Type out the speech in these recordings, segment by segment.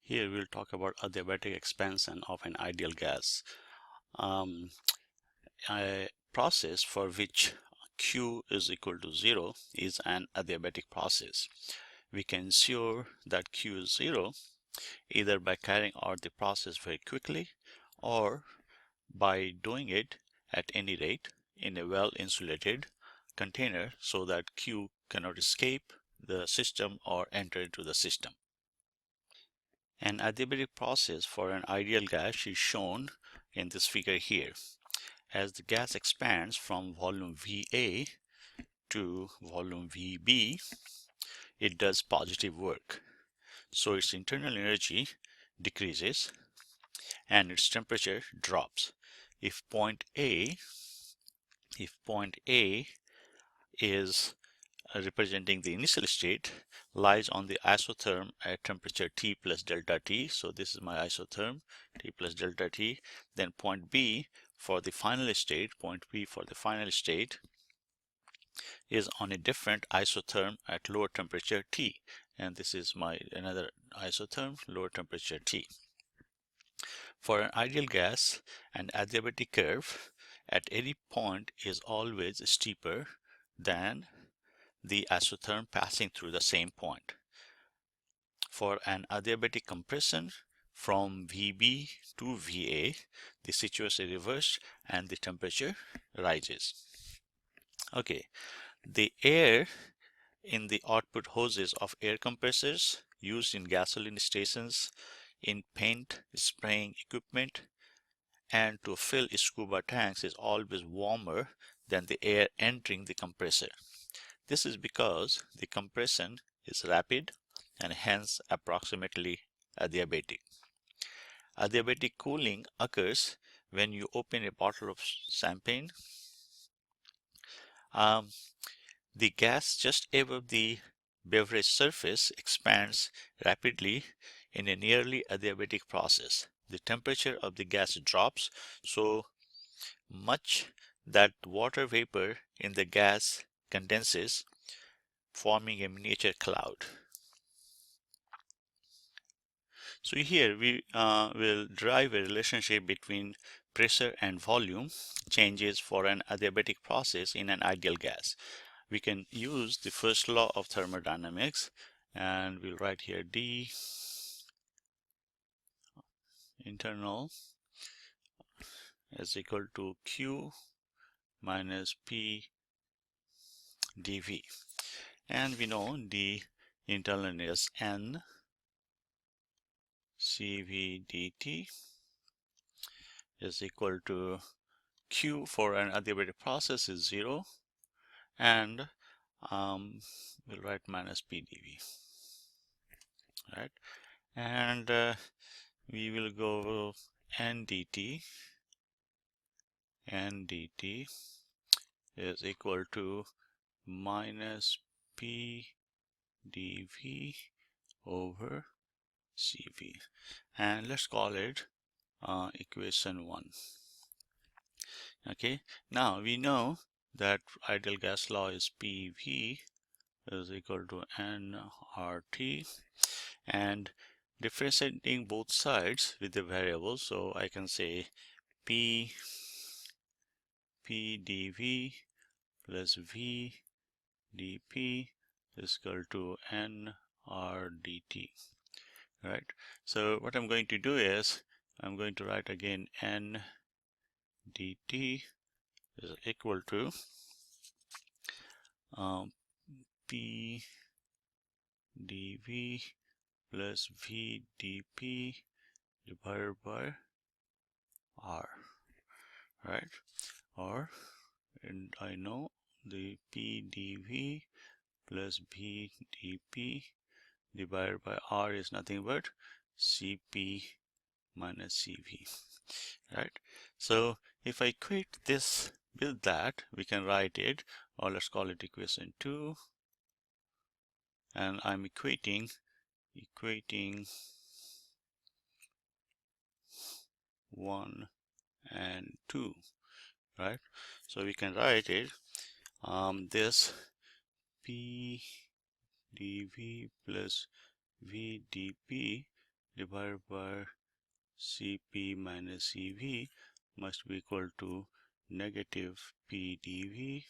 Here we'll talk about adiabatic expansion of an ideal gas. A process for which Q is equal to 0 is an adiabatic process. We can ensure that Q is 0 either by carrying out the process very quickly or by doing it at any rate in a well-insulated container so that Q cannot escape the system or enter into the system. An adiabatic process for an ideal gas is shown in this figure here. As the gas expands from volume VA to volume VB, it does positive work. So its internal energy decreases and its temperature drops. If point A is representing the initial state, lies on the isotherm at temperature T plus delta T. So this is my isotherm, T plus delta T. Then point B for the final state, is on a different isotherm at lower temperature T. And this is my another isotherm, lower temperature T. For an ideal gas, an adiabatic curve at any point is always steeper than the isotherm passing through the same point. For an adiabatic compression from VB to VA, the situation is reversed and the temperature rises. Okay, the air in the output hoses of air compressors used in gasoline stations, in paint spraying equipment, and to fill scuba tanks is always warmer than the air entering the compressor. This is because the compression is rapid and hence approximately adiabatic. Adiabatic cooling occurs when you open a bottle of champagne. The gas just above the beverage surface expands rapidly in a nearly adiabatic process. The temperature of the gas drops so much that water vapor in the gas condenses, forming a miniature cloud. So here we will derive a relationship between pressure and volume changes for an adiabatic process in an ideal gas. We can use the first law of thermodynamics, and we'll write here D internal is equal to Q minus P dV. And we know the internal is N CV dt is equal to Q for an adiabatic process is 0, and we'll write minus P dV, right? And we will go N dt is equal to minus P dV over CV, and let's call it equation 1. Okay, now we know that ideal gas law is PV is equal to nRT, and differentiating both sides with the variable, so I can say P dV plus V dP is equal to nR dt. Right, so what I'm going to do is I'm going to write again N dt is equal to P dV plus V dP divided by R, right? Or, and I know the P dV plus V dP divided by R is nothing but Cp minus Cv, right? So if I equate this with that, we can write it, or let's call it equation 2, and I'm equating 1 and 2, right? So we can write it this P dV plus V dP divided by Cp minus Cv must be equal to negative P dV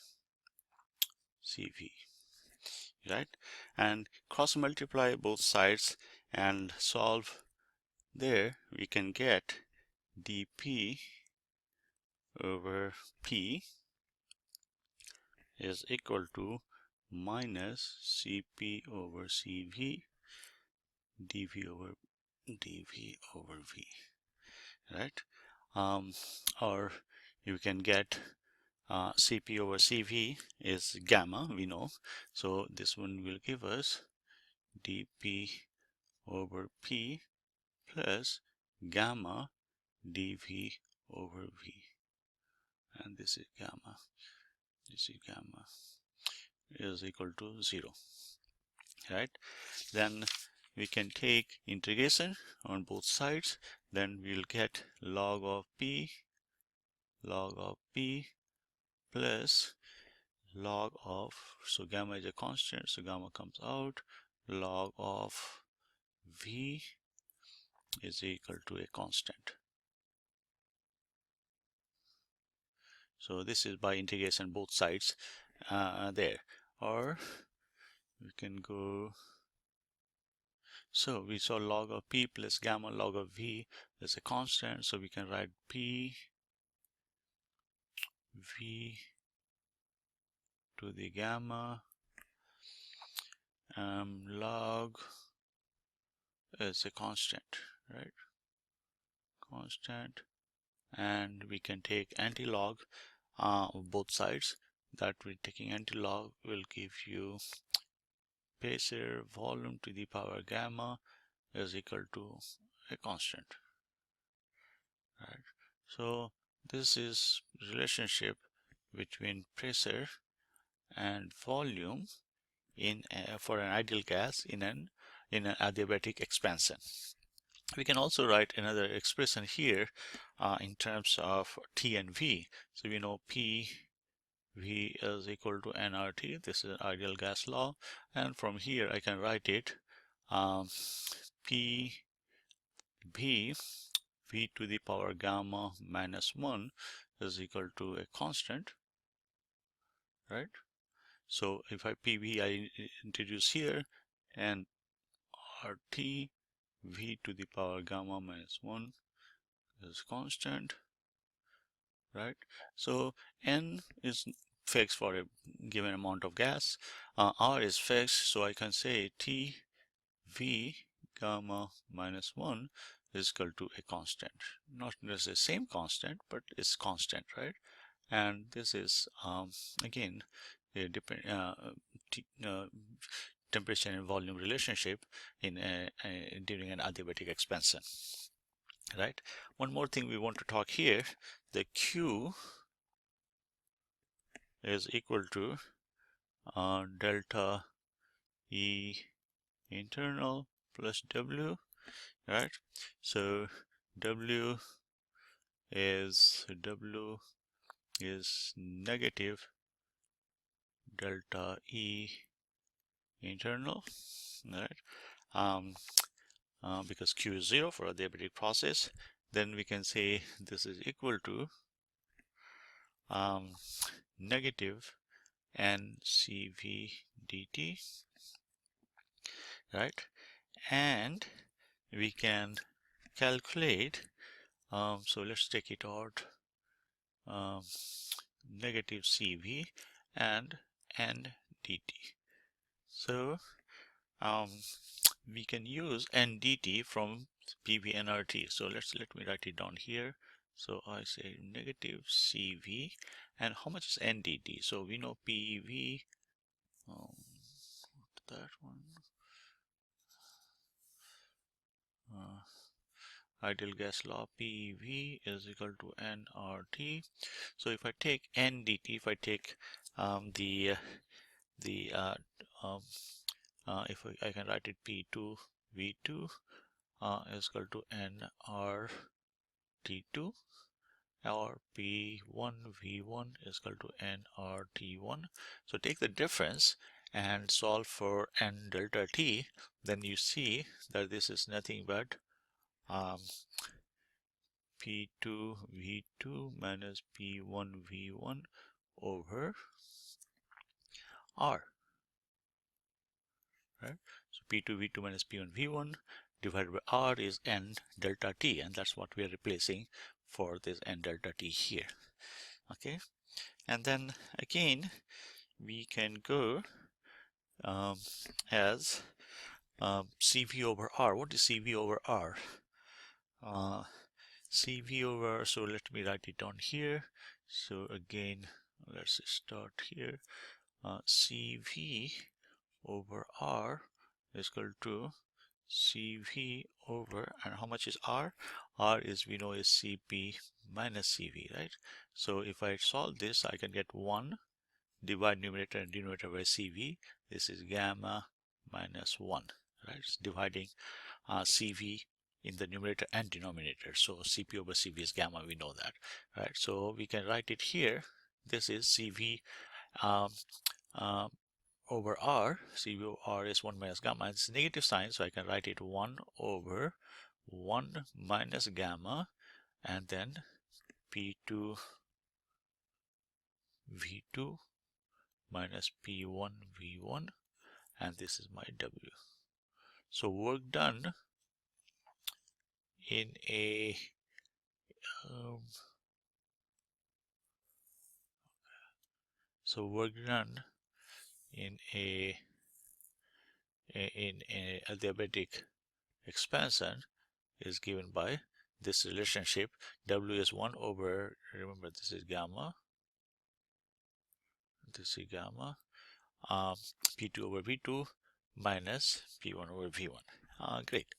Cv, right? And cross multiply both sides and solve. There we can get dP over P is equal to minus Cp over Cv dV over V, right? Or you can get Cp over Cv is gamma, we know. So this one will give us dP over P plus gamma dV over V. And this is gamma is equal to 0, right? Then we can take integration on both sides. Then we'll get log of P plus log of, so gamma is a constant, so gamma comes out, log of V is equal to a constant. So this is by integration both sides there. Or we can go, so we saw log of P plus gamma log of V is a constant, so we can write P V to the gamma log is a constant, right? Constant, and we can take anti-log of both sides. That we're taking anti-log will give you Pacer volume to the power gamma is equal to a constant, right? So this is relationship between pressure and volume in for an ideal gas in an adiabatic expansion. We can also write another expression here in terms of T and V. So we know P V is equal to nRT. This is ideal gas law, and from here I can write it P V V to the power gamma minus 1 is equal to a constant, right? So if I PV I introduce here, and RT V to the power gamma minus 1 is constant, right? So N is fixed for a given amount of gas, R is fixed, so I can say T V gamma minus 1 is equal to a constant. Not necessarily the same constant, but it's constant, right? And this is again a temperature and volume relationship in during an adiabatic expansion, right? One more thing we want to talk here, the Q is equal to delta E internal plus W, right? So W is negative delta E internal, right? Because Q is 0 for a adiabatic process. Then we can say this is equal to negative NCV dt, right? And we can calculate, so let's take it out, negative CV and N dt. So we can use N dt from PV and RT. So let me write it down here. So I say negative CV, and how much is N dt? So we know PV, that one, ideal gas law, PV is equal to nRT. So if I take N dt, if I take if I can write it P2 V2 is equal to nRT2, or P1 V1 is equal to nRT1. So take the difference and solve for n delta T, then you see that this is nothing but P2 V2 minus P1 V1 over R, right? So P2 V2 minus P1 V1 divided by R is N delta T, and that's what we are replacing for this N delta T here. Okay, and then again we can go as CV over R. What is CV over R? CV over, so let me write it down here. So again, let's start here. CV over R is equal to CV over, and how much is R? R is, we know, is CP minus CV, right? So if I solve this, I can get 1 divide numerator and denominator by CV. This is gamma minus 1, right? It's dividing CV in the numerator and denominator. So CP over CV is gamma, we know that, right? So we can write it here. This is CV over R. CV over R is 1 minus gamma. It's negative sign, so I can write it 1 over 1 minus gamma, and then P2 V2 minus P1 V1, and this is my W. So work done in a adiabatic expansion is given by this relationship. W is 1 over, remember this is gamma, P2 over V2 minus P1 over V1. Great.